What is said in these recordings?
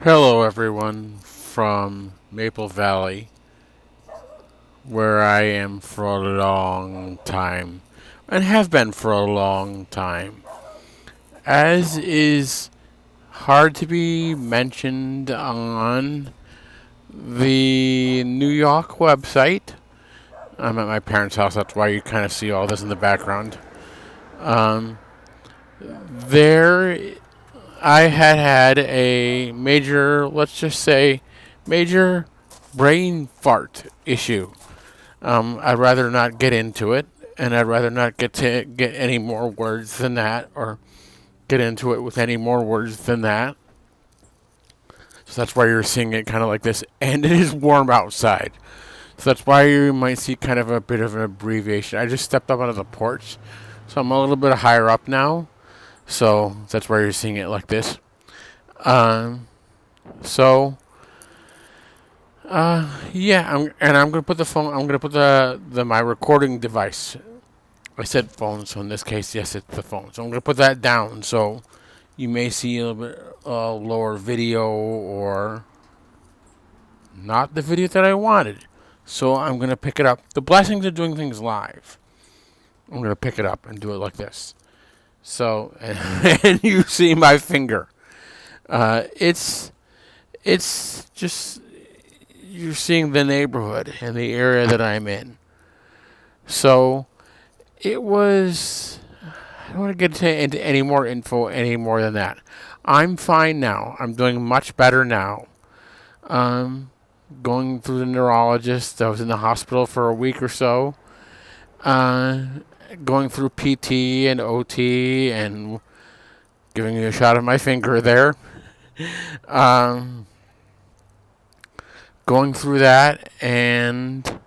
Hello, everyone from Maple Valley, where I am for a long time, and have been for a long time. As is hard to be mentioned on the New York website. I'm at my parents' house, that's why you kind of see all this in the background. Um, there, I had a major, let's just say, major brain fart issue. I'd rather not get into it, and I'd rather not get any more words than that, or get into it with any more words than that. So that's why you're seeing it kind of like this, and it is warm outside. So that's why you might see kind of a bit of an abbreviation. I just stepped up onto the porch, so I'm a little bit higher up now. So that's why you're seeing it like this. Um, so yeah, I'm gonna put the phone. I'm gonna put the my recording device. I said phone, so in this case, yes, it's the phone. So I'm gonna put that down. So you may see a little bit lower video or not the video that I wanted. So I'm gonna pick it up. The blessings of doing things live. I'm gonna pick it up and do it like this. So and you see my finger. It's just you're seeing the neighborhood and the area that I'm in. So it was. I don't want to get into any more info any more than that. I'm fine now. I'm doing much better now. Um, Going through the neurologist. I was in the hospital for a week or so. Uh, Going through PT and OT and giving you a shot of my finger there. Um, Going through that, and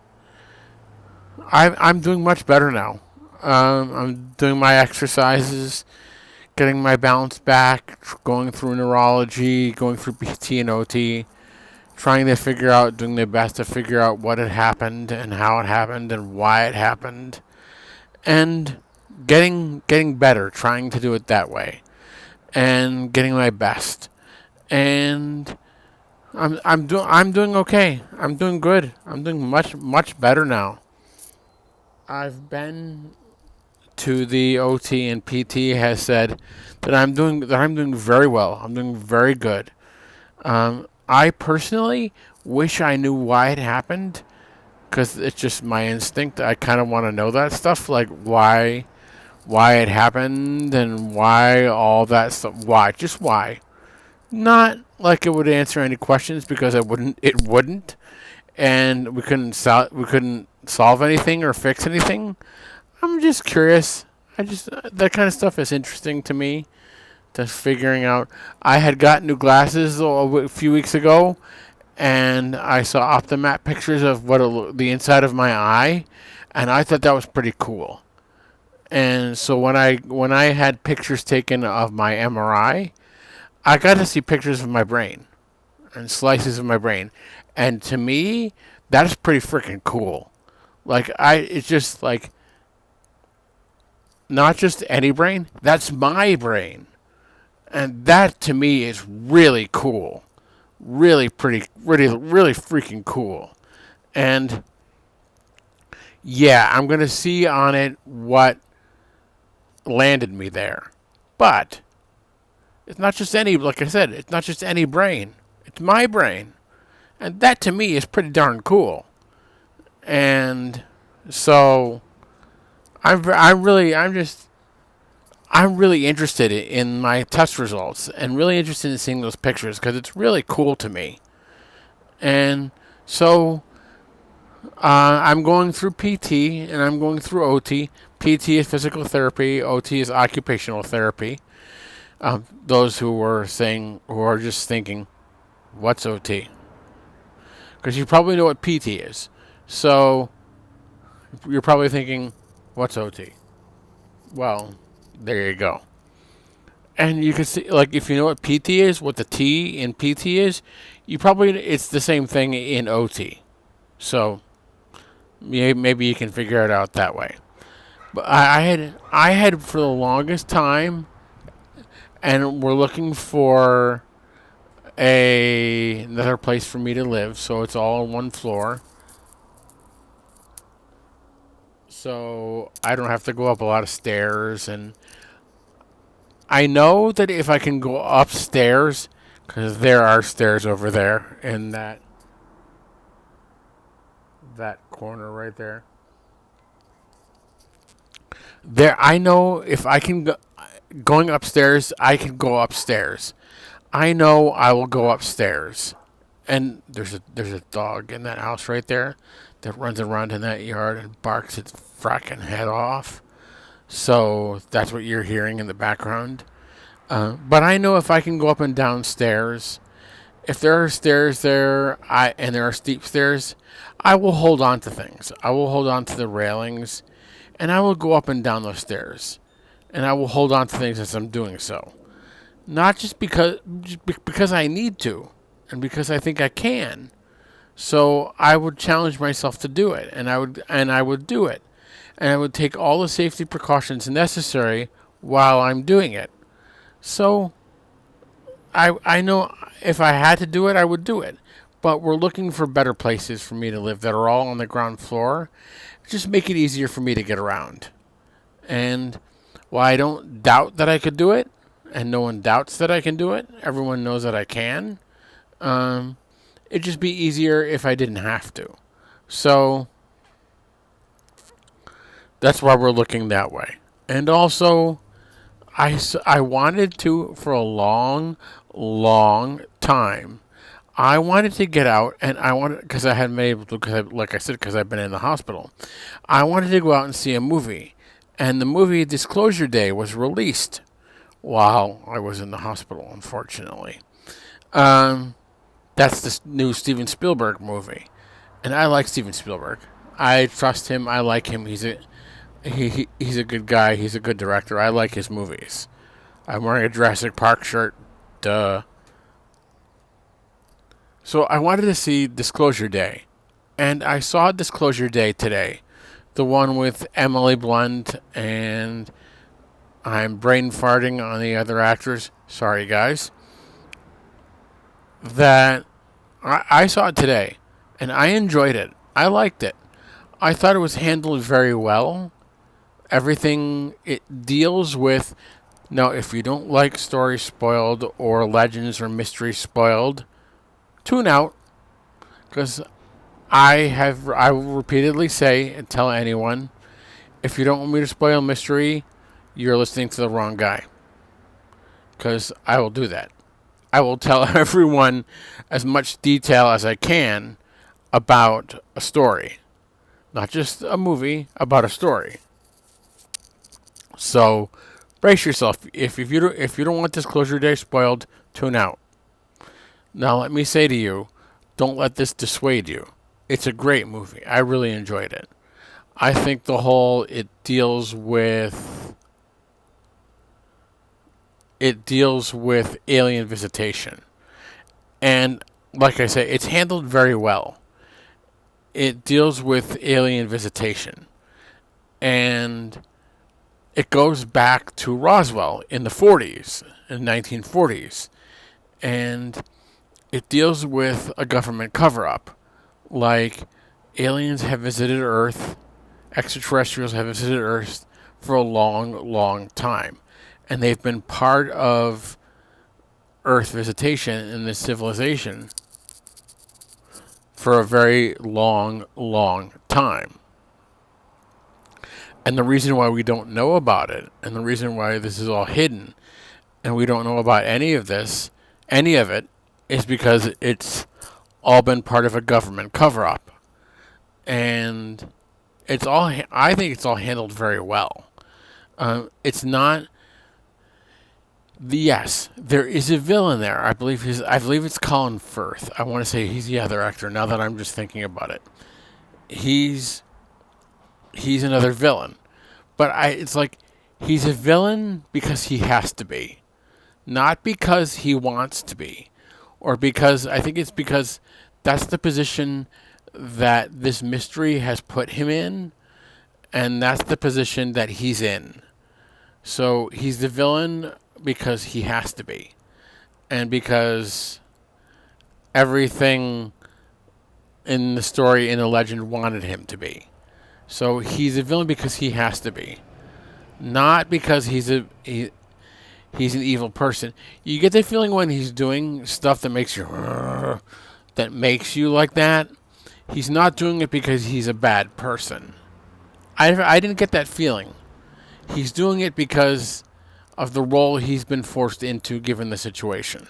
I'm doing much better now. I'm doing my exercises, getting my balance back, going through neurology, going through PT and OT, trying to figure out, doing my best to figure out what had happened and how it happened and why it happened, and getting better, trying to do it that way, and getting my best, and I'm doing okay. I'm doing good. I'm doing much better now. I've been to the OT, and PT has said that I'm doing very well. I'm doing very good. I personally wish I knew why it happened, because it's just my instinct. I kind of want to know that stuff, like why it happened and why all that stuff. Why, just why. Not like it would answer any questions, because it wouldn't. It wouldn't, and we couldn't solve anything or fix anything. I'm just curious. I just that kind of stuff is interesting to me. Just figuring out. I had got new glasses a few weeks ago, and I saw Optomat pictures of the inside of my eye, and I thought that was pretty cool. And so when I had pictures taken of my MRI, I got to see pictures of my brain and slices of my brain, and to me, that is pretty freaking cool. It's just like not just any brain. That's my brain. And that to me is really cool. Really pretty, really freaking cool. And yeah, I'm going to see on it what landed me there. But it's not just any, like I said, it's not just any brain. It's my brain. And that to me is pretty darn cool. And so I'm really interested in my test results and really interested in seeing those pictures, because it's really cool to me. And so I'm going through PT and I'm going through OT. PT is physical therapy. OT is occupational therapy. Those who are just thinking, what's OT? Because you probably know what PT is. So you're probably thinking, what's OT? Well, there you go. And you can see, like, if you know what PT is, what the T in PT is, it's the same thing in OT. So maybe you can figure it out that way. But I had for the longest time, and we're looking for another place for me to live, so it's all on one floor. So I don't have to go up a lot of stairs, and I know that if I can go upstairs, because there are stairs over there in that corner right there. There, I know if I can go, going upstairs, I can go upstairs. I know I will go upstairs. And there's a dog in that house right there that runs around in that yard and barks its fracking head off. So that's what you're hearing in the background. But I know if I can go up and down stairs, if there are stairs there, and there are steep stairs, I will hold on to things. I will hold on to the railings, and I will go up and down those stairs, and I will hold on to things as I'm doing so. Not just because I need to, and because I think I can. So I would challenge myself to do it, and I would do it, and I would take all the safety precautions necessary while I'm doing it. So I know if I had to do it, I would do it. But we're looking for better places for me to live that are all on the ground floor. Just make it easier for me to get around. And while I don't doubt that I could do it, and no one doubts that I can do it, everyone knows that I can. It'd just be easier if I didn't have to. So that's why we're looking that way. And also, I wanted to, for a long, long time, I wanted to get out, and I wanted, because I hadn't been able to, like I said, because I've been in the hospital. I wanted to go out and see a movie. And the movie Disclosure Day was released while I was in the hospital, unfortunately. That's the new Steven Spielberg movie. And I like Steven Spielberg. I trust him. I like him. He's a good guy. He's a good director. I like his movies. I'm wearing a Jurassic Park shirt. Duh. So I wanted to see Disclosure Day. And I saw Disclosure Day today. The one with Emily Blunt, and I'm brain farting on the other actors. Sorry, guys. That I saw it today, and I enjoyed it. I liked it. I thought it was handled very well. Everything it deals with. Now, if you don't like stories spoiled or legends or mysteries spoiled, tune out. Because I will repeatedly say and tell anyone, if you don't want me to spoil mystery, you're listening to the wrong guy. Because I will do that. I will tell everyone as much detail as I can about a story. Not just a movie, about a story. So, brace yourself. If you don't want Disclosure Day spoiled, tune out. Now, let me say to you, don't let this dissuade you. It's a great movie. I really enjoyed it. I think it deals with alien visitation. And like I say, it's handled very well. It deals with alien visitation. And it goes back to Roswell in the 40s, in the 1940s. And it deals with a government cover-up. Like, aliens have visited Earth, extraterrestrials have visited Earth for a long, long time. And they've been part of Earth visitation in this civilization for a very long, long time. And the reason why we don't know about it, and the reason why this is all hidden, and we don't know about any of it, is because it's all been part of a government cover-up. And I think it's all handled very well. It's not... Yes, there is a villain there. I believe it's Colin Firth. I want to say he's the other actor. Now that I'm just thinking about it, he's another villain. But it's like he's a villain because he has to be, not because he wants to be, or because I think it's because that's the position that this mystery has put him in, and that's the position that he's in. So he's the villain because he has to be, and because everything in the story in the legend wanted him to be. So he's a villain because he has to be, not because he's an evil person. You get the feeling when he's doing stuff that makes you like that. He's not doing it because he's a bad person. I didn't get that feeling. He's doing it because of the role he's been forced into given the situation.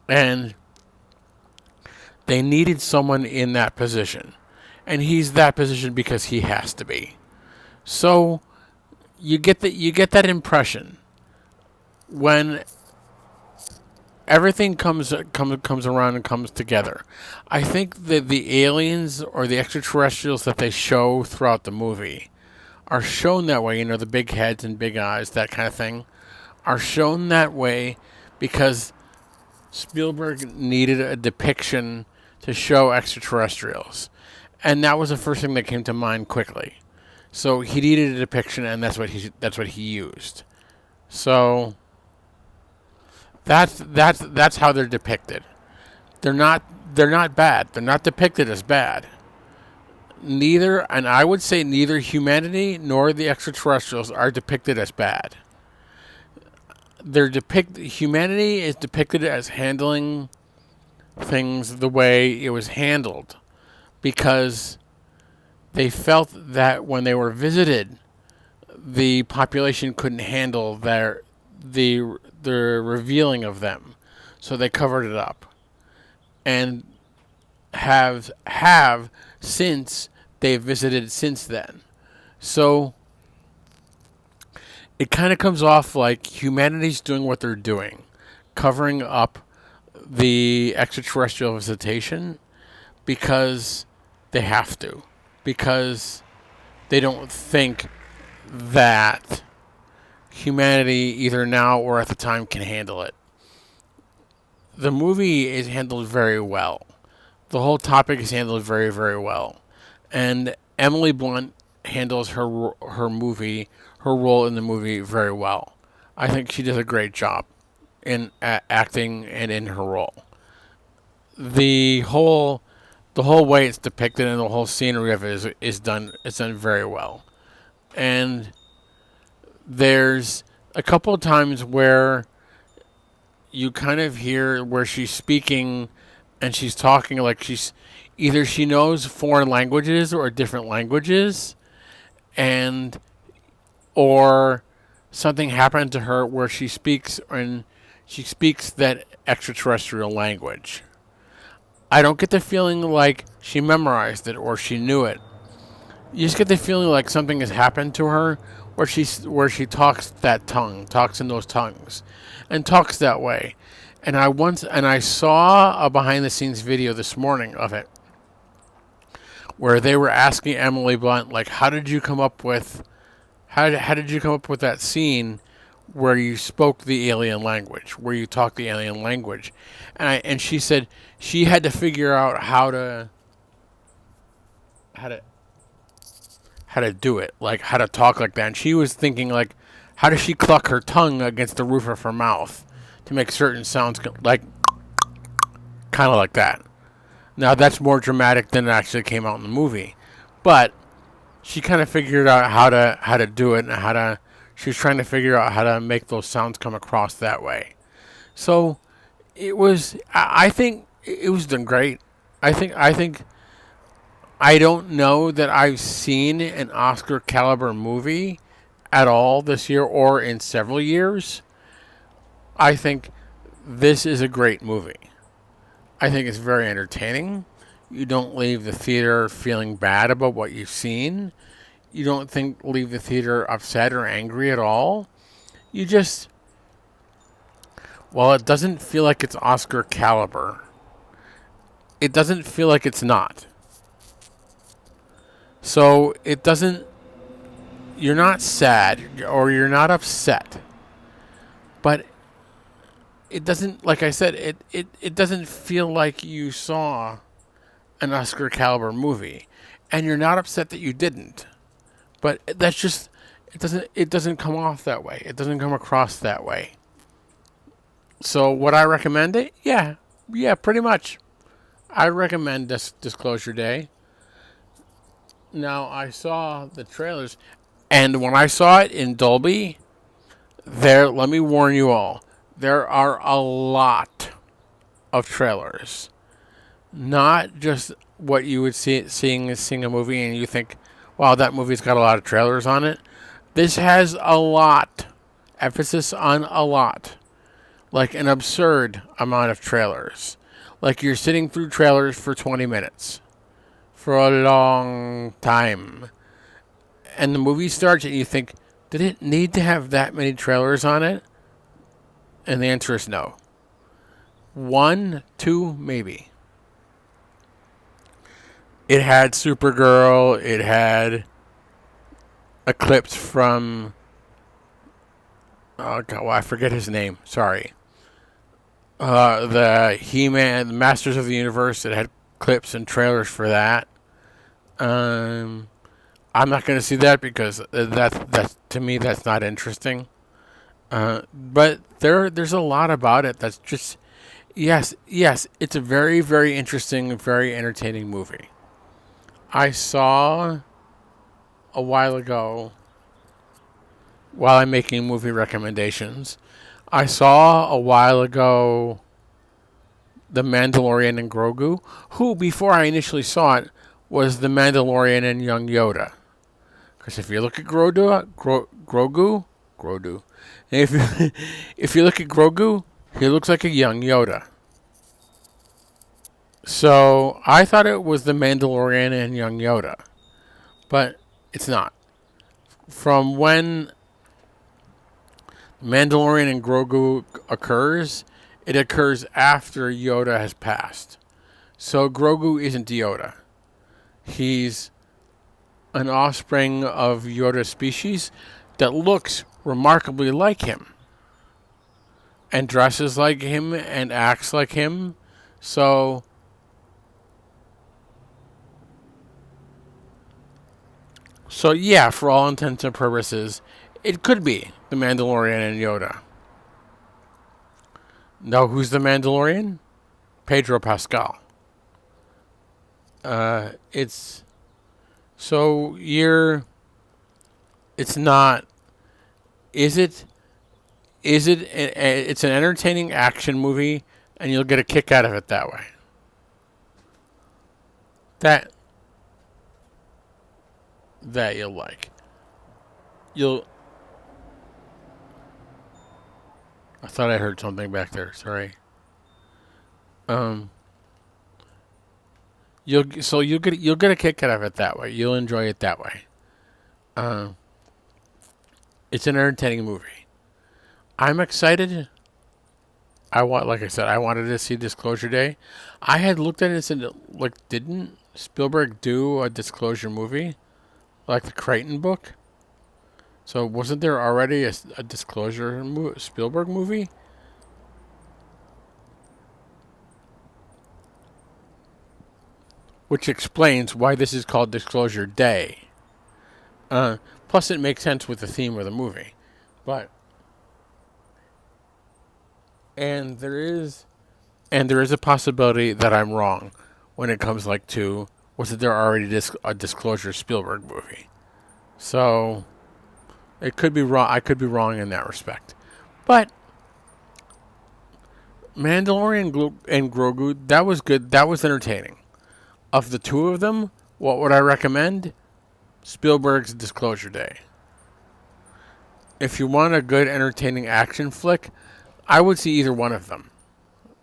And they needed someone in that position. And he's that position because he has to be. So you get that impression when everything comes around and comes together. I think that the aliens or the extraterrestrials that they show throughout the movie are shown that way. You know, the big heads and big eyes, that kind of thing, are shown that way because Spielberg needed a depiction to show extraterrestrials, and that was the first thing that came to mind quickly. So he needed a depiction, and that's what he used. So that's how they're depicted. They're not bad. They're not depicted as bad. And I would say neither humanity nor the extraterrestrials are depicted as bad. Humanity is depicted as handling things the way it was handled, because they felt that when they were visited, the population couldn't handle the revealing of them, so they covered it up, and have since they've visited since then. So it kind of comes off like humanity's doing what they're doing, covering up the extraterrestrial visitation because they have to, because they don't think that humanity, either now or at the time, can handle it. The movie is handled very well. The whole topic is handled very, very well. And Emily Blunt handles her role in the movie very well. I think she does a great job in acting and in her role. The whole way it's depicted and the whole scenery of it is done very well. And there's a couple of times where you kind of hear where she's speaking and she's talking like she knows foreign languages or different languages, or something happened to her where she speaks that extraterrestrial language. I don't get the feeling like she memorized it or she knew it. You just get the feeling like something has happened to her where she talks in those tongues, and talks that way. And I saw a behind the scenes video this morning of it, where they were asking Emily Blunt, like, how did you come up with that scene where you spoke the alien language, where you talked the alien language? And she said she had to figure out how to do it, like how to talk like that. And she was thinking, like, how does she cluck her tongue against the roof of her mouth to make certain sounds, like kind of like that. Now that's more dramatic than it actually came out in the movie, but she kind of figured out how to do it, and she was trying to figure out how to make those sounds come across that way. So I think it was done great. I think I don't know that I've seen an Oscar caliber movie at all this year or in several years. I think this is a great movie. I think it's very entertaining. You don't leave the theater feeling bad about what you've seen. You don't leave the theater upset or angry at all. You just, while it doesn't feel like it's Oscar caliber, it doesn't feel like it's not. So it doesn't, you're not sad or you're not upset, but it doesn't, like I said, it doesn't feel like you saw an Oscar caliber movie, and you're not upset that you didn't. But that's just, it doesn't come off that way. It doesn't come across that way. So would I recommend it? Yeah, pretty much. I recommend Disclosure Day. Now, I saw the trailers, and when I saw it in Dolby, let me warn you all, there are a lot of trailers. Not just what you would seeing a movie and you think, wow, that movie's got a lot of trailers on it. This has a lot. Emphasis on a lot. Like an absurd amount of trailers. Like you're sitting through trailers for 20 minutes. For a long time. And the movie starts and you think, did it need to have that many trailers on it? And the answer is no. One, two, maybe. It had Supergirl. It had a clip from... Oh, God, well, I forget his name. Sorry. The He-Man, the Masters of the Universe. It had clips and trailers for that. I'm not going to see that because that's to me that's not interesting. But there's a lot about it that's just yes, it's a very, very interesting, very entertaining movie. I saw a while ago, while I'm making movie recommendations, I saw a while ago The Mandalorian and Grogu, who before I initially saw it was The Mandalorian and young Yoda. Because if you look at Grogu, if you look at Grogu, he looks like a young Yoda. So I thought it was The Mandalorian and young Yoda, but it's not. From when Mandalorian and Grogu occurs, it occurs after Yoda has passed. So Grogu isn't Yoda. He's an offspring of Yoda's species that looks remarkably like him and dresses like him and acts like him. So yeah, for all intents and purposes, it could be the Mandalorian and Yoda. Know who's the Mandalorian? Pedro Pascal. It's so you're. It's not. Is it? Is it? It's an entertaining action movie, and you'll get a kick out of it that way. That you'll like. You'll. I thought I heard something back there. Sorry. Um. You'll get a kick out of it that way. You'll enjoy it that way. Um. It's an entertaining movie. I'm excited. Like I said, I wanted to see Disclosure Day. I had looked at it and said, like, didn't Spielberg do a Disclosure movie? Like the Crichton book? So wasn't there already a Disclosure Spielberg movie? Which explains why this is called Disclosure Day. Plus, it makes sense with the theme of the movie. But and there is a possibility that I'm wrong when it comes to wasn't there already a Disclosure Spielberg movie? So it could be wrong. I could be wrong in that respect. But Mandalorian and Grogu, that was good. That was entertaining. Of the two of them, what would I recommend? Spielberg's Disclosure Day. If you want a good, entertaining action flick, I would see either one of them.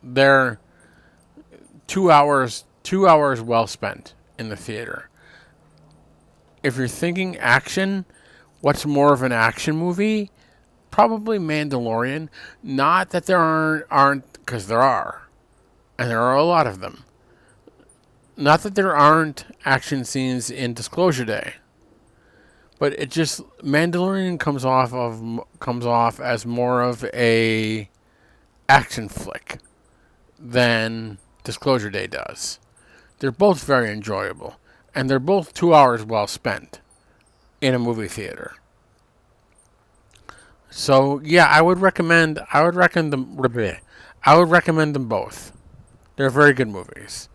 They're 2 hours well spent in the theater. If you're thinking action, what's more of an action movie? Probably Mandalorian. Not that there aren't, because there are. And there are a lot of them. Not that there aren't action scenes in Disclosure Day. But it just Mandalorian comes off as more of a action flick than Disclosure Day does. They're both very enjoyable, and they're both 2 hours well spent in a movie theater. So yeah, I would recommend them both. They're very good movies.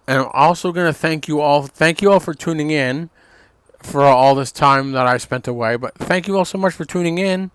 And I'm also going to thank you all. Thank you all for tuning in for all this time that I spent away. But thank you all so much for tuning in.